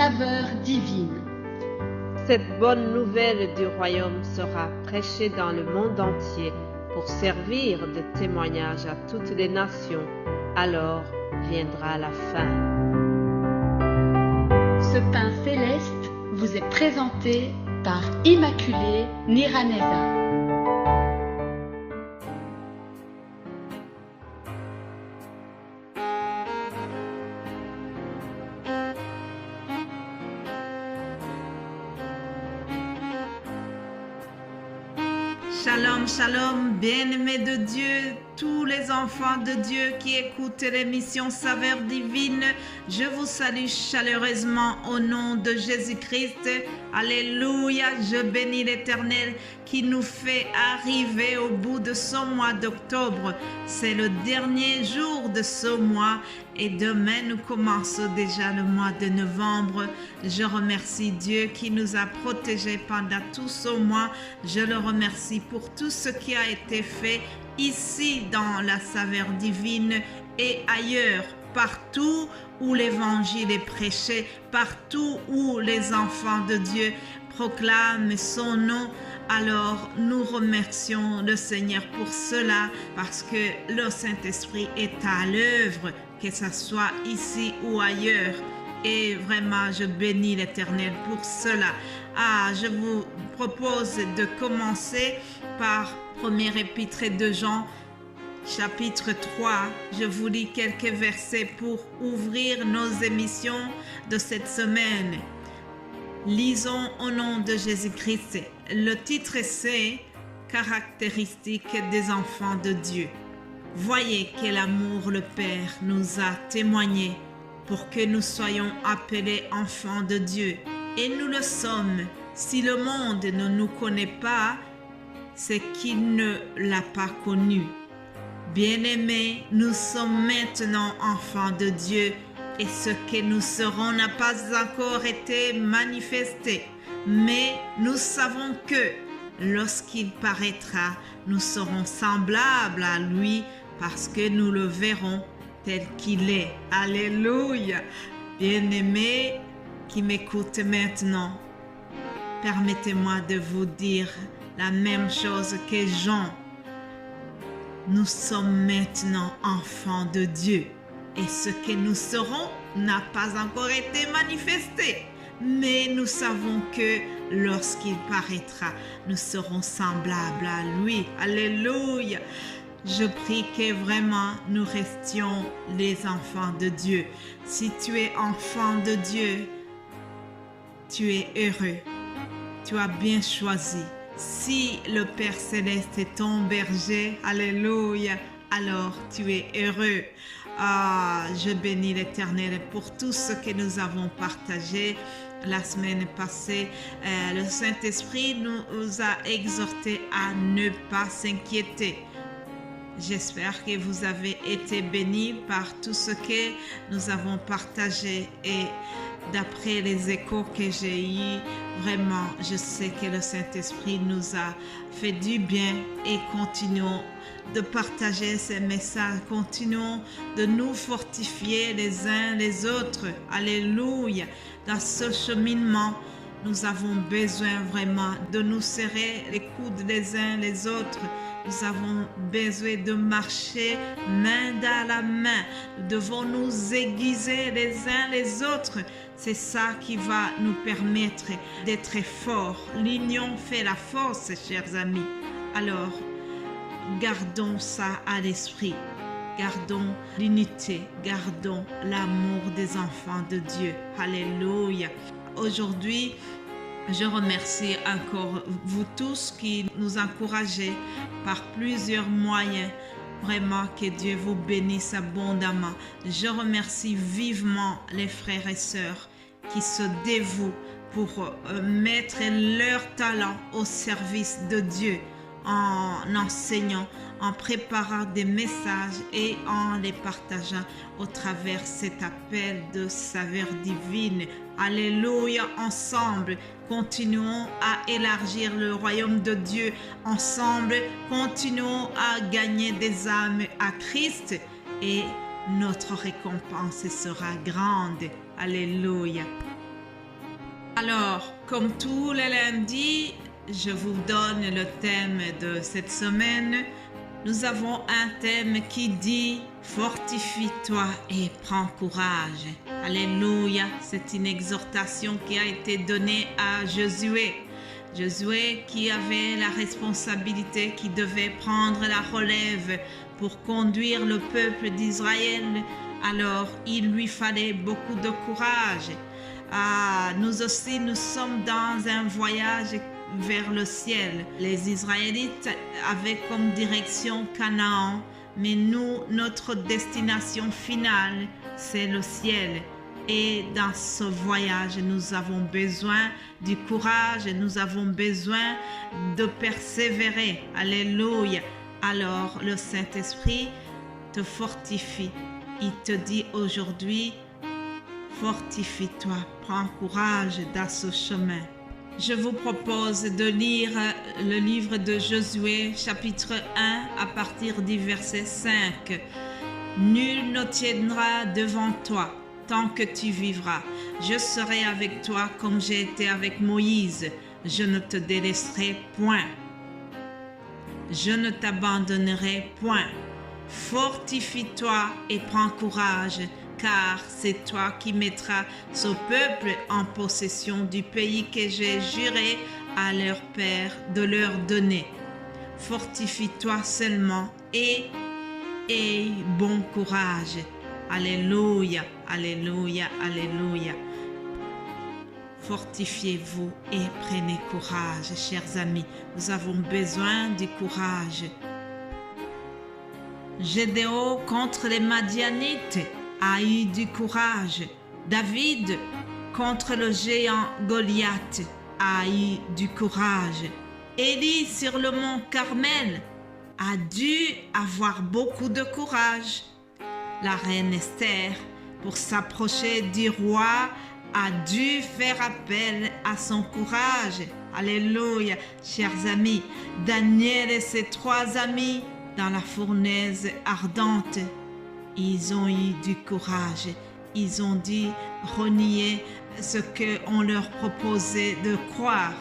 saveur divine. Cette bonne nouvelle du royaume sera prêchée dans le monde entier pour servir de témoignage à toutes les nations. Alors viendra la fin. Ce pain céleste vous est présenté par Immaculée Niraneza. Shalom, shalom, bien-aimés de Dieu, tous les enfants de Dieu qui écoutent l'émission Saveur Divine, je vous salue chaleureusement au nom de Jésus-Christ. Alléluia, je bénis l'Éternel qui nous fait arriver au bout de ce mois d'octobre. C'est le dernier jour de ce mois et demain nous commençons déjà le mois de novembre. Je remercie Dieu qui nous a protégés pendant tout ce mois. Je le remercie pour tout ce qui a été fait ici dans la saveur divine et ailleurs, partout où l'évangile est prêché, partout où les enfants de Dieu proclament son nom. Alors nous remercions le Seigneur pour cela parce que le Saint-Esprit est à l'œuvre, que ce soit ici ou ailleurs. Et vraiment, je bénis l'Éternel pour cela. Je vous propose de commencer par premier épître de Jean, chapitre 3. Je vous lis quelques versets pour ouvrir nos émissions de cette semaine. Lisons au nom de Jésus-Christ. Le titre c'est « Caractéristiques des enfants de Dieu ». Voyez quel amour le Père nous a témoigné pour que nous soyons appelés enfants de Dieu. Et nous le sommes. Si le monde ne nous connaît pas, c'est qu'il ne l'a pas connu. Bien-aimés, nous sommes maintenant enfants de Dieu et ce que nous serons n'a pas encore été manifesté. Mais nous savons que lorsqu'il paraîtra, nous serons semblables à lui parce que nous le verrons tel qu'il est. Alléluia! Bien-aimés qui m'écoutent maintenant, permettez-moi de vous dire la même chose que Jean. Nous sommes maintenant enfants de Dieu et ce que nous serons n'a pas encore été manifesté. Mais nous savons que lorsqu'il paraîtra, nous serons semblables à lui. Alléluia! Je prie que vraiment nous restions les enfants de Dieu. Si tu es enfant de Dieu, tu es heureux. Tu as bien choisi. Si le Père Céleste est ton berger, alléluia, alors tu es heureux. Je bénis l'Éternel pour tout ce que nous avons partagé la semaine passée. Le Saint-Esprit nous a exhortés à ne pas s'inquiéter. J'espère que vous avez été bénis par tout ce que nous avons partagé et d'après les échos que j'ai eus, vraiment, je sais que le Saint-Esprit nous a fait du bien et continuons de partager ces messages, continuons de nous fortifier les uns les autres. Alléluia! Dans ce cheminement, nous avons besoin vraiment de nous serrer les coudes les uns les autres. Nous avons besoin de marcher main dans la main. Nous devons nous aiguiser les uns les autres. C'est ça qui va nous permettre d'être forts. L'union fait la force, chers amis. Alors, gardons ça à l'esprit. Gardons l'unité. Gardons l'amour des enfants de Dieu. Alléluia. Aujourd'hui, je remercie encore vous tous qui nous encouragez par plusieurs moyens. Vraiment que Dieu vous bénisse abondamment. Je remercie vivement les frères et sœurs qui se dévouent pour mettre leur talent au service de Dieu en enseignant, en préparant des messages et en les partageant au travers cet appel de saveur divine. Alléluia, ensemble, continuons à élargir le royaume de Dieu. Ensemble, continuons à gagner des âmes à Christ et notre récompense sera grande. Alléluia. Alors, comme tous les lundis, je vous donne le thème de cette semaine. Nous avons un thème qui dit « Fortifie-toi et prends courage ». Alléluia, c'est une exhortation qui a été donnée à Josué. Josué qui avait la responsabilité, qui devait prendre la relève pour conduire le peuple d'Israël. Alors, il lui fallait beaucoup de courage. Nous aussi, nous sommes dans un voyage vers le ciel. Les Israélites avaient comme direction Canaan, mais nous, notre destination finale, c'est le ciel. Et dans ce voyage, nous avons besoin du courage, nous avons besoin de persévérer. Alléluia. Alors, le Saint-Esprit te fortifie. Il te dit aujourd'hui, fortifie-toi, prends courage dans ce chemin. Je vous propose de lire le livre de Josué, chapitre 1, à partir du verset 5. Nul ne tiendra devant toi tant que tu vivras. Je serai avec toi comme j'ai été avec Moïse. Je ne te délaisserai point. Je ne t'abandonnerai point. Fortifie-toi et prends courage, car c'est toi qui mettras ce peuple en possession du pays que j'ai juré à leur père de leur donner. Fortifie-toi seulement et aie bon courage. Alléluia, alléluia, alléluia. Fortifiez-vous et prenez courage, chers amis. Nous avons besoin du courage. Gédéon contre les Madianites a eu du courage. David contre le géant Goliath a eu du courage. Élie sur le mont Carmel a dû avoir beaucoup de courage. La reine Esther, pour s'approcher du roi, a dû faire appel à son courage. Alléluia, chers amis. Daniel et ses 3 amis dans la fournaise ardente, ils ont eu du courage. Ils ont dû renier ce qu'on leur proposait de croire.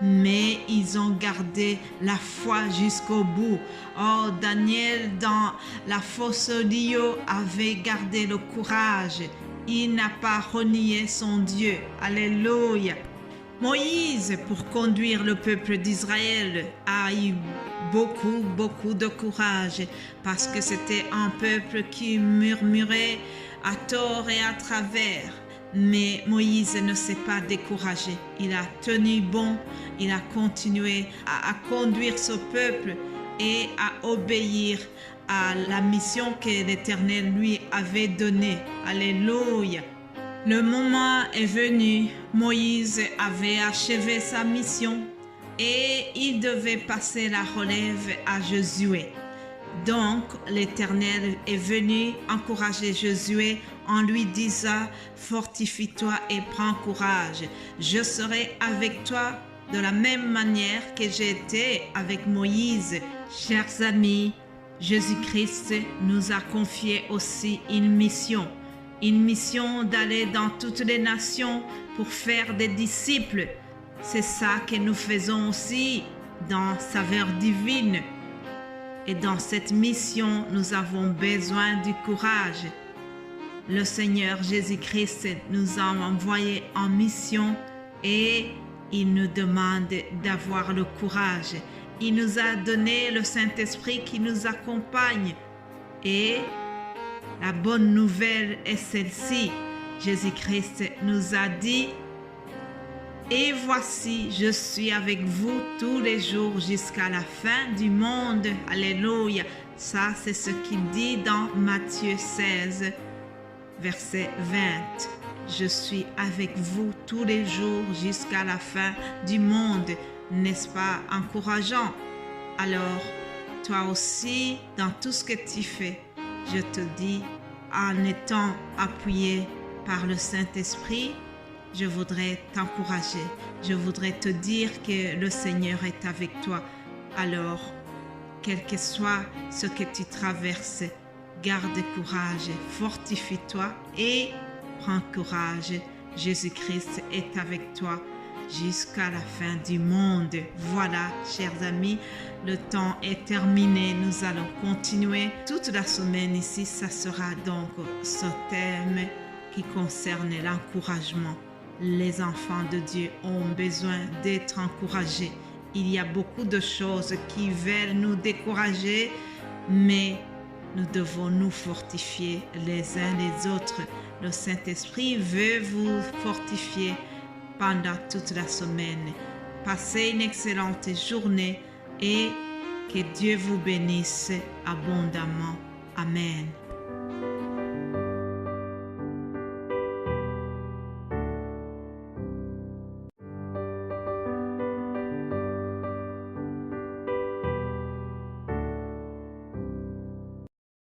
Mais ils ont gardé la foi jusqu'au bout. Oh, Daniel, dans la fosse au lion, avait gardé le courage. Il n'a pas renié son Dieu. Alléluia. Moïse, pour conduire le peuple d'Israël, a eu beaucoup de courage parce que c'était un peuple qui murmurait à tort et à travers. Mais Moïse ne s'est pas découragé. Il a tenu bon, il a continué à conduire ce peuple et à obéir à la mission que l'Éternel lui avait donnée. Alléluia. Le moment est venu, Moïse avait achevé sa mission et il devait passer la relève à Josué. Donc l'Éternel est venu encourager Josué en lui disant « Fortifie-toi et prends courage. Je serai avec toi de la même manière que j'ai été avec Moïse. » Chers amis, Jésus-Christ nous a confié aussi une mission d'aller dans toutes les nations pour faire des disciples. C'est ça que nous faisons aussi dans Saveur divine. Et dans cette mission, nous avons besoin du courage. Le Seigneur Jésus-Christ nous a envoyés en mission et il nous demande d'avoir le courage. Il nous a donné le Saint-Esprit qui nous accompagne. Et la bonne nouvelle est celle-ci. Jésus-Christ nous a dit « Et voici, je suis avec vous tous les jours jusqu'à la fin du monde. » Alléluia. Ça, c'est ce qu'il dit dans Matthieu 16, verset 20. Je suis avec vous tous les jours jusqu'à la fin du monde. N'est-ce pas encourageant? Alors, toi aussi, dans tout ce que tu fais, je te dis, en étant appuyé par le Saint-Esprit, je voudrais t'encourager. Je voudrais te dire que le Seigneur est avec toi. Alors, quel que soit ce que tu traverses, garde courage, fortifie-toi et prends courage. Jésus-Christ est avec toi. jusqu'à la fin du monde. Voilà, chers amis, le temps est terminé. Nous allons continuer toute la semaine ici. Ça sera donc ce thème qui concerne l'encouragement. Les enfants de Dieu ont besoin d'être encouragés. Il y a beaucoup de choses qui veulent nous décourager, mais nous devons nous fortifier les uns les autres. Le Saint-Esprit veut vous fortifier pendant toute la semaine. Passez une excellente journée et que Dieu vous bénisse abondamment. Amen.